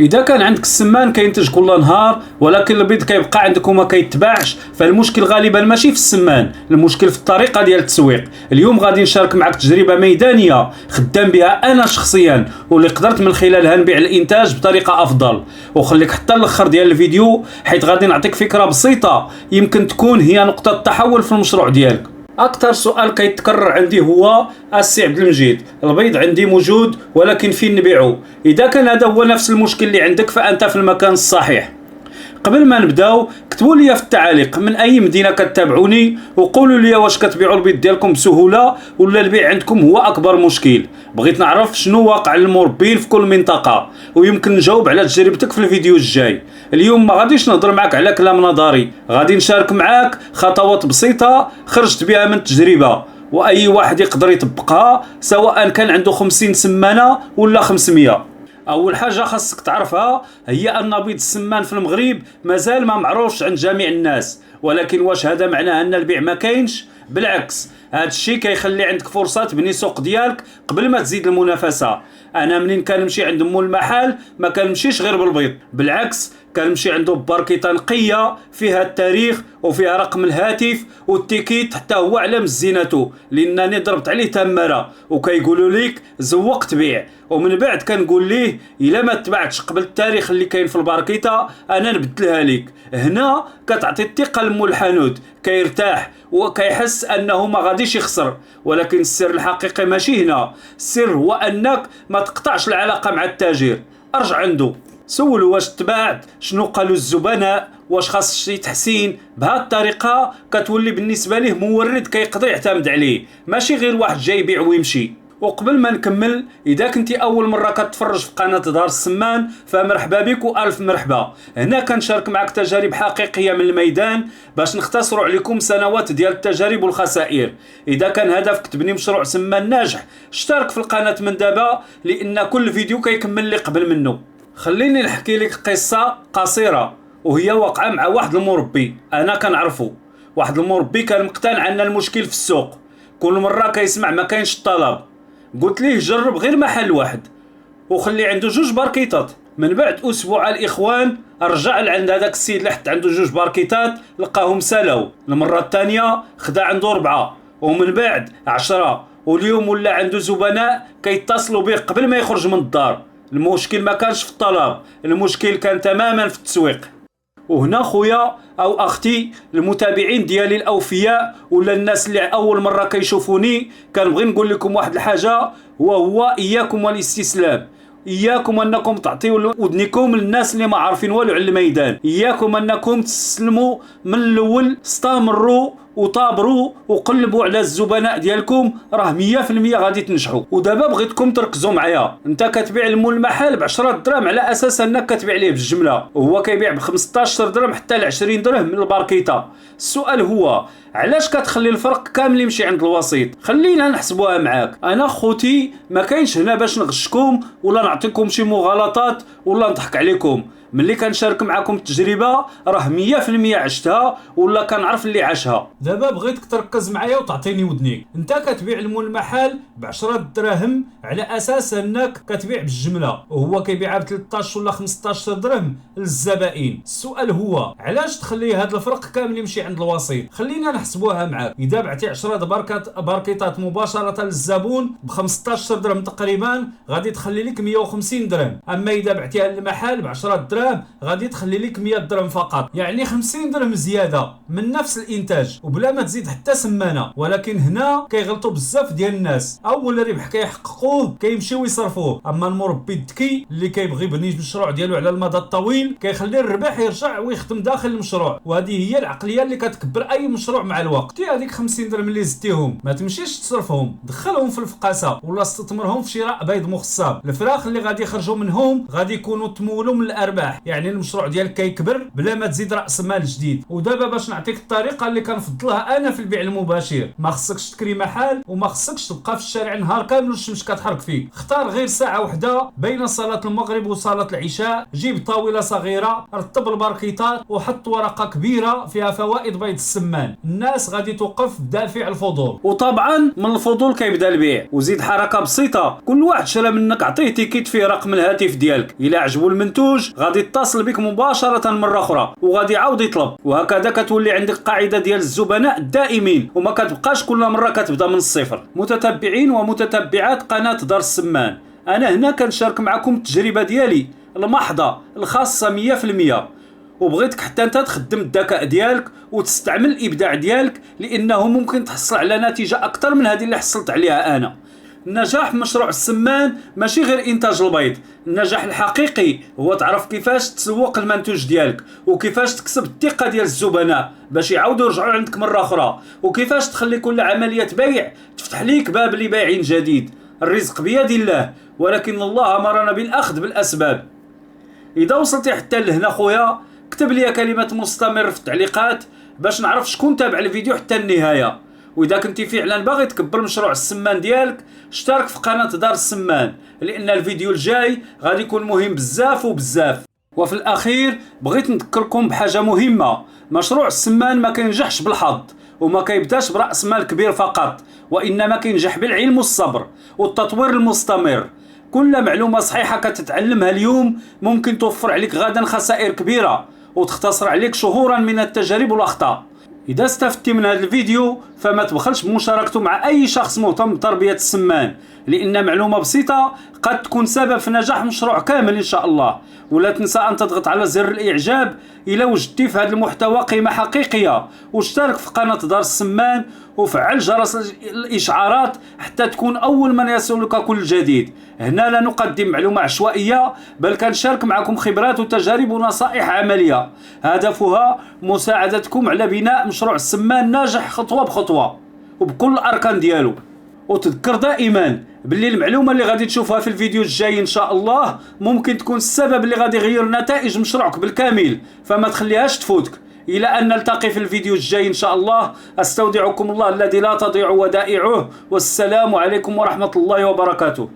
اذا كان عندك السمان كينتج كل نهار ولكن البيض كيبقى عندك وما كيتباعش، فالمشكل غالبا ماشي في السمان، المشكل في الطريقه ديال التسويق. اليوم غادي نشارك معك تجربه ميدانيه خدام بها انا شخصيا واللي قدرت من خلالها نبيع الانتاج بطريقه افضل. وخليك حتى الاخر ديال الفيديو حيت غادي نعطيك فكره بسيطه يمكن تكون هي نقطه التحول في المشروع ديالك. اكثر سؤال كيتكرر عندي هو السي عبد المجيد، البيض عندي موجود ولكن فين نبيعو؟ اذا كان هذا هو نفس المشكل اللي عندك فانت في المكان الصحيح. قبل ما نبداو كتبوا لي في التعاليق من اي مدينه كتابعوني وقولوا لي واش كتبيعوا البيض ديالكم بسهوله ولا البيع عندكم هو اكبر مشكل. بغيت نعرف شنو واقع للمربين في كل منطقه ويمكن نجاوب على تجربتك في الفيديو الجاي. اليوم ما غاديش نهضر معك على كلام نظري، غادي نشارك معاك خطوات بسيطه خرجت بها من التجربه واي واحد يقدر يطبقها سواء كان عنده 50 سمانه ولا 500. اول حاجه خاصك تعرفها هي ان بيض السمان في المغرب مازال ما معروفش عند جميع الناس، ولكن واش هذا معناه ان البيع ما كاينش؟ بالعكس، هذا الشيء كيخلي عندك فرصه تبني سوق ديالك قبل ما تزيد المنافسه. انا منين كنمشي عند مول المحل ما كنمشيش غير بالبيض، بالعكس كنمشي عنده باركيطه نقيه فيها التاريخ وفيها رقم الهاتف والتيكيت حتى هو على مزينته لانني ضربت عليه تماره وكيقولوا ليك زوقت بيع. ومن بعد كنقول ليه الا ما تبعتش قبل التاريخ اللي كاين في الباركيطه انا نبدلها لك. هنا كتعطي الثقه لمول الحانوت، كيرتاح وكيحس انه ما غاديش يخسر. ولكن السر الحقيقي ماشي هنا، السر هو انك ما تقطعش العلاقه مع التاجر. ارجع عنده سولوا واش تباعت، شنو قالوا الزبناء، واش خاص شي تحسين. بهذه الطريقه كتولي بالنسبه ليه مورد كيقدر يعتمد عليه، ماشي غير واحد جاي يبيع ويمشي. وقبل ما نكمل، اذا كنتي اول مره كتفرج في قناه دار السمان فمرحبا بك والف مرحبا. هنا كنشارك معك تجارب حقيقيه من الميدان باش نختصروا عليكم سنوات ديال التجارب والخسائر. اذا كان هدفك تبني مشروع سمان ناجح اشترك في القناه من دابا لان كل فيديو كيكمل لي قبل منه. خليني نحكي لك قصه قصيره وهي واقعه مع واحد المربي انا كنعرفه. واحد المربي كان مقتنع ان المشكل في السوق، كل مره كيسمع ما كاينش الطلب. قلت ليه جرب غير محل واحد وخلي عنده 2 باركيطات. من بعد اسبوع الاخوان رجع لعند هذاك السيد اللي حط عنده 2 باركيطات لقاهم سالوا. المره الثانيه خدا عنده 4 ومن بعد 10، واليوم ولا عنده زبناء كيتصلوا به قبل ما يخرج من الدار. المشكل ما كانش في الطلب، المشكل كان تماما في التسويق. وهنا خويا او اختي المتابعين ديالي الاوفياء ولا الناس اللي اول مره كيشوفوني كنبغي نقول لكم واحد الحاجه وهو اياكم والاستسلام. اياكم انكم تعطيوا ودنكم للناس اللي ما عارفين والو على الميدان، اياكم انكم تستسلموا من الاول. استمروا وطابروا وقلبوا على الزبناء ديالكم، راه 100% غادي تنجحوا. ودابا بغيتكم تركزوا معايا. انت كتبيع المول المحل ب 10 دراهم على اساس انك كتبيع ليه بالجمله وهو كيبيع ب 15 درهم حتى ل 20 درهم من الباركيطه. السؤال هو علاش كتخلي الفرق كامل يمشي عند الوسيط؟ خلينا نحسبوها معاك. انا خوتي ما كاينش هنا باش نغشكم ولا نعطيكم شي مغالطات ولا نضحك عليكم. ملي كنشارك معكم التجربه راه 100% عشتها ولا كنعرف اللي عاشها. دابا بغيتك تركز معايا وتعطيني ودنيك. انت كتبيع المول المحل ب 10 دراهم على اساس انك كتبيع بالجمله وهو كيبيعها ب 13 ولا 15 درهم للزبائن. السؤال هو علاش تخلي هذا الفرق كامل يمشي عند الوسيط؟ خلينا نحسبوها معاك. اذا بعتي 10 باركيطات مباشره للزبون ب 15 درهم تقريبا غادي تخلي لك 150 درهم. اما اذا بعتيها للمحل ب 10 درهم غادي تخلي لك 100 درهم فقط، يعني 50 درهم زياده من نفس الانتاج وبلا ما تزيد حتى سمانه. ولكن هنا كيغلطوا بزاف ديال الناس، اول ربح كيحققوه كيمشيو يصرفوه. اما المربي الذكي اللي كيبغي يبني المشروع ديالو على المدى الطويل كيخلي الربح يرجع ويخدم داخل المشروع. وهذه هي العقليه اللي كتكبر اي مشروع مع الوقت. تي هذيك 50 درهم اللي زدتيهم ما تمشيش تصرفهم، دخلهم في الفقاسه ولا استثمرهم في شراء بيض مخصب. الفراخ اللي غادي يخرجوا منهم غادي يكونوا تمولوا من الارباح النجاح، يعني المشروع ديالك كيكبر بلا ما تزيد راس مال جديد. ودابا باش نعطيك الطريقه اللي كنفضلها انا في البيع المباشر، ما خصكش تكري محل وما خصكش تبقى في الشارع نهار كامل والشمس كتحرق فيك. اختار غير ساعه وحده بين صلاه المغرب وصلاه العشاء، جيب طاوله صغيره، رطب الباركيطات وحط ورقه كبيره فيها فوائد بيض السمان. الناس غادي توقف بدافع الفضول، وطبعا من الفضول كيبدا البيع. وزيد حركه بسيطه، كل واحد شرى منك عطيه تيكيت فيه رقم الهاتف ديالك، الا عجبو المنتوج غادي يتصل بك مباشره مره اخرى وغادي يعاود يطلب، وهكذا كتولي عندك قاعده ديال الزبناء الدائمين وما كتبقاش كل مره كتبدا من الصفر. متتبعين ومتتبعات قناه دار السمان، انا هنا كنشارك معكم التجربه ديالي المحضه الخاصه 100%، وبغيتك حتى انت تخدم الذكاء ديالك وتستعمل الابداع ديالك، لانه ممكن تحصل على نتيجه اكثر من هذه اللي حصلت عليها انا. النجاح في مشروع السمان ماشي غير انتاج البيض، النجاح الحقيقي هو تعرف كيفاش تسوق المنتوج ديالك، وكيفاش تكسب الثقه ديال الزبناء باش يعاودوا يرجعوا عندك مره اخرى، وكيفاش تخلي كل عمليه بيع تفتح ليك باب لبيع جديد. الرزق بيد الله، ولكن الله امرنا بالاخذ بالاسباب. اذا وصلتي حتى لهنا خويا اكتب لي كلمه مستمر في التعليقات باش نعرف شكون تابع الفيديو حتى النهايه. واذا كنتي فعلا باغي تكبر مشروع السمان ديالك اشترك في قناه دار السمان، لان الفيديو الجاي غادي يكون مهم بزاف وبزاف. وفي الاخير بغيت نذكركم بحاجه مهمه، مشروع السمان ما كينجحش بالحظ وما كيبداش براس مال كبير فقط، وانما كينجح بالعلم والصبر والتطوير المستمر. كل معلومه صحيحه كتتعلمها اليوم ممكن توفر عليك غدا خسائر كبيره وتختصر عليك شهورا من التجارب والاخطاء. إذا استفدت من هذا الفيديو فما تبخلش بمشاركته مع أي شخص مهتم بتربية السمان، لأن معلومة بسيطة قد تكون سبب في نجاح مشروع كامل إن شاء الله. ولا تنسى أن تضغط على زر الإعجاب إلا وجدتي في هذا المحتوى قيمة حقيقية، واشترك في قناة دار السمان وفعل جرس الإشعارات حتى تكون أول من يصلك كل جديد. هنا لا نقدم معلومة عشوائية، بل كنشارك معكم خبرات وتجارب ونصائح عملية هدفها مساعدتكم على بناء مشروع السمان ناجح خطوة بخطوة وبكل الأركان ديالو. وتذكر دائما باللي المعلومة اللي غادي تشوفها في الفيديو الجاي إن شاء الله ممكن تكون السبب اللي غادي يغير نتائج مشروعك بالكامل، فما تخليهاش تفوتك. إلى أن نلتقي في الفيديو الجاي إن شاء الله، أستودعكم الله الذي لا تضيع ودائعه، والسلام عليكم ورحمة الله وبركاته.